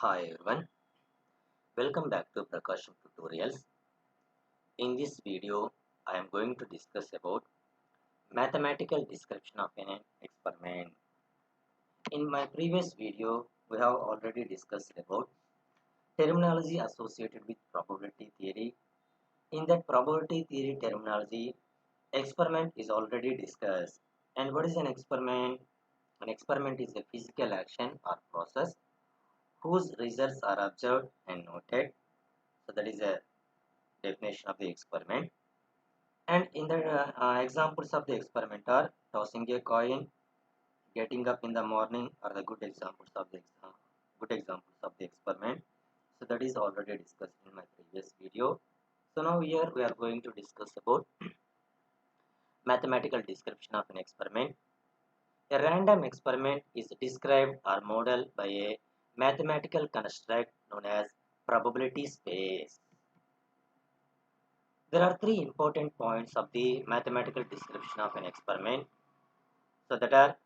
Hi everyone, welcome back to PRAKASAM tutorials. In this video, I am going to discuss about mathematical description of an experiment. In my previous video, we have already discussed about terminology associated with probability theory. In that probability theory terminology, experiment is already discussed. And what is an experiment? An experiment is a physical action or process whose results are observed and noted. So that is a definition of the experiment. And in the examples of the experiment are tossing a coin, getting up in the morning are the good examples of the experiment. So that is already discussed in my previous video. So now here we are going to discuss about mathematical description of an experiment. A random experiment is described or modeled by a mathematical construct known as probability space. There are three important points of the mathematical description of an experiment. So that are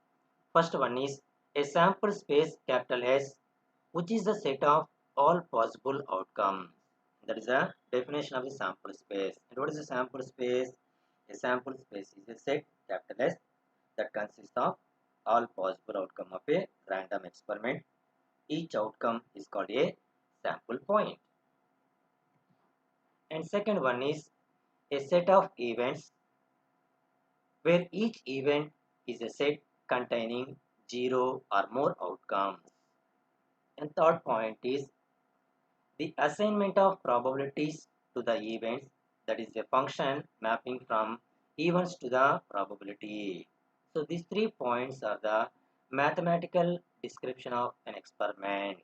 first one is a sample space capital S, which is the set of all possible outcomes. That is a definition of the sample space. And what is a sample space? A sample space is a set capital S that consists of all possible outcome of a random experiment. Each outcome is called a sample point. And second one is a set of events where each event is a set containing 0 or more outcomes. And third point is the assignment of probabilities to the events, that is a function mapping from events to the probability. So these 3 points are the mathematical description of an experiment.